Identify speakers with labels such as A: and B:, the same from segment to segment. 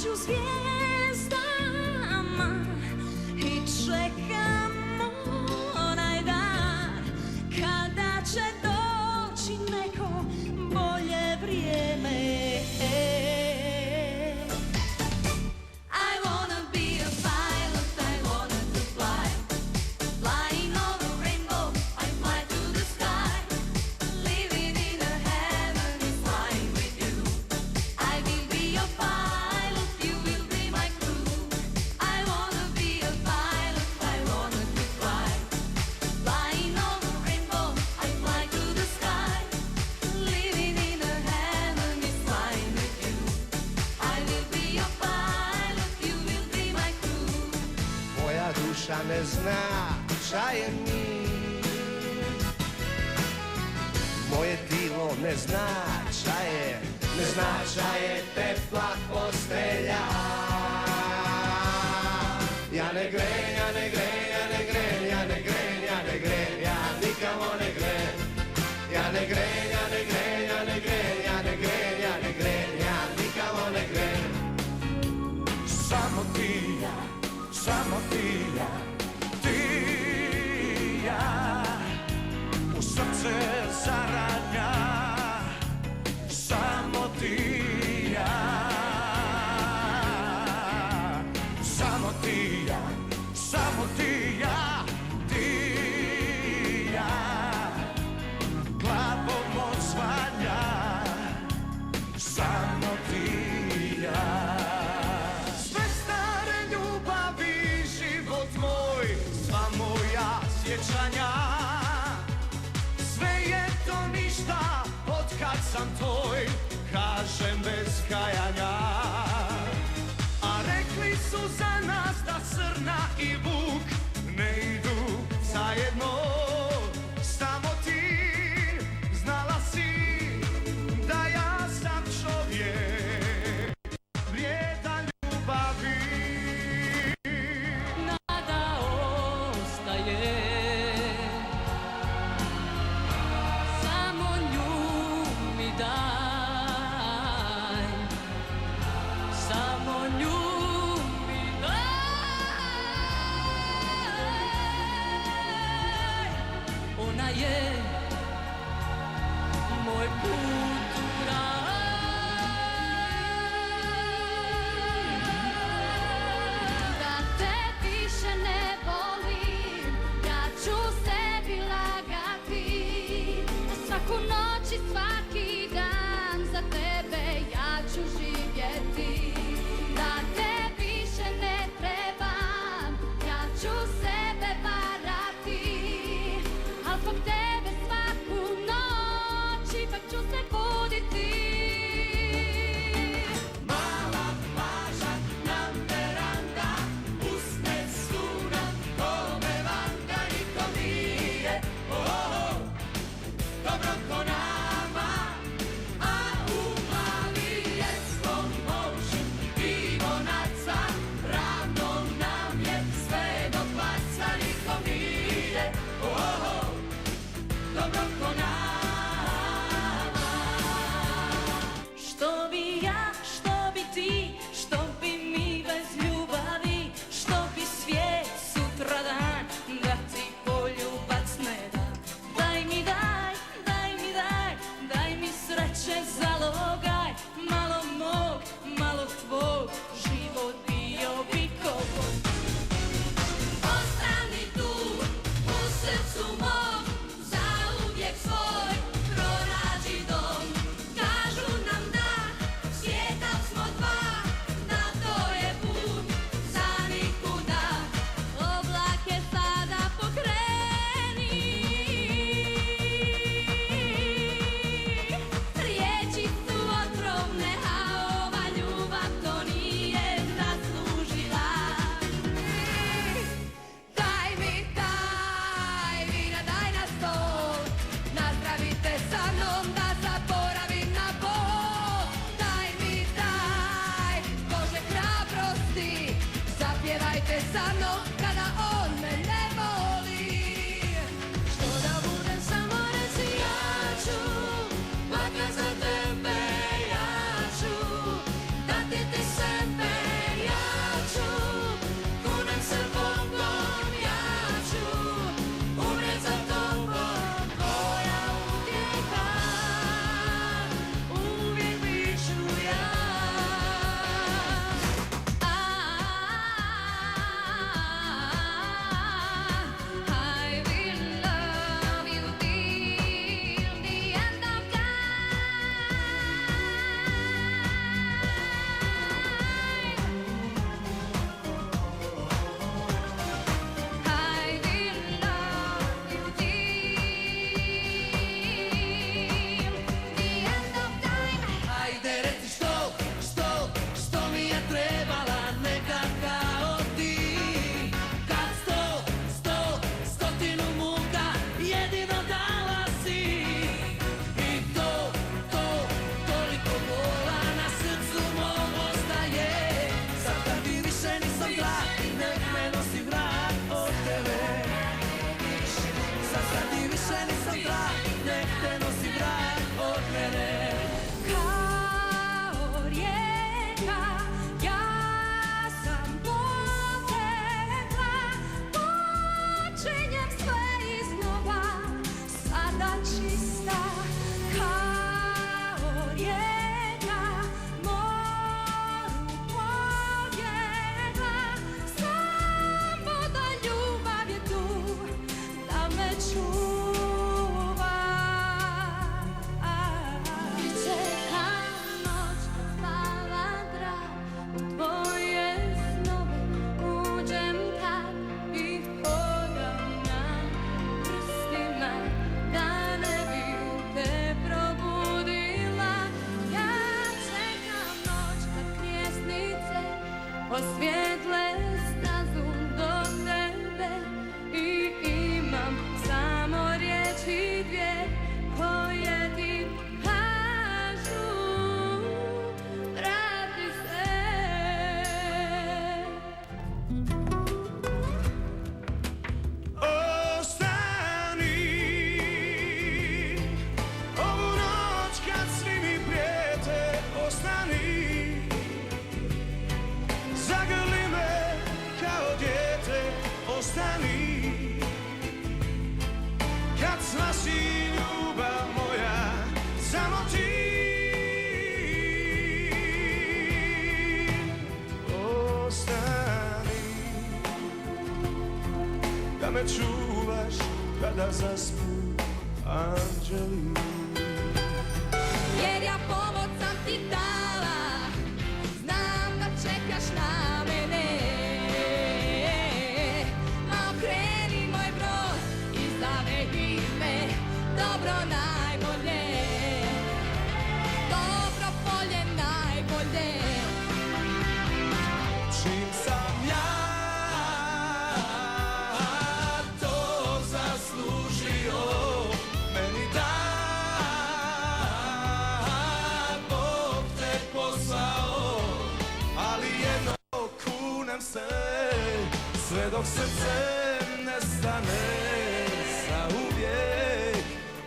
A: među zvijezdama i čekam onaj dan kada će doći neko bolje vrijeme.
B: Duša ne zna šta je mir, moje tijelo ne zna šta je, ne zna šta je tepla postelja. Ja ne gren, ja ne gren, ja ne gren, ja ne gren, ja ne gren, ja nikamo ne gren. Ja ne gren, ja ne gren, ja ne gren, ja ne gren, ja ne gren, ja nikamo ne gren.
C: Samo ti, samo ti i ja, u srce zaranja, samo ti i ja, samo ti i ja, samo ti i ja, ti i ja, glavom odsvanja, samo ti i ja. Sjećanja, sve je to ništa otkad sam tvoj, kažem bez kajanja. A rekli su za nas da srna i vuk ne idu zajedno. Samo ti znala si da ja sam čovjek vrijedan ljubavi.
A: Nada ostaje, samo nju mi daj. Ona je moj put u raj. Da te više ne volim, ja ću sebi lagati. Svaku noć i svaki dan za tebe ja ću živjeti. Da te više ne trebam, ja ću sebe varati, al zbog tebe osvijetle stazu do tebe i imam samo riječi dvije koje ti kažu vrati se.
C: Ostani ovu noć kad svi mi prijete, ostani, zagrli me kao dijete, ostani, kad spasi ljubav moja, samo ti. Ostani, da me čuvaš kada zaspu anđeli.
A: Jer ja pomoć sam ti dala, znam da čekaš na mene. Ma okreni moj brod i zavedi me, dobro najbolje, dobro polje najbolje.
C: Čim sam ja to zaslužio, meni da Bog te poslao, ali jedno kunem se, sve dok srce ne stane, zauvijek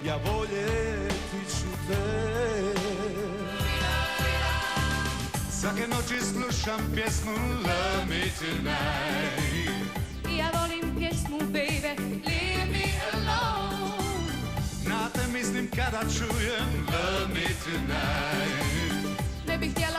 C: ja voljeti ću te. Svake noći slušam pjesmu Love Me Tonight.
A: Ja volim pjesmu baby, leave me alone.
C: Na te mislim kada čujem Love Me Tonight.
A: Ne bih htjela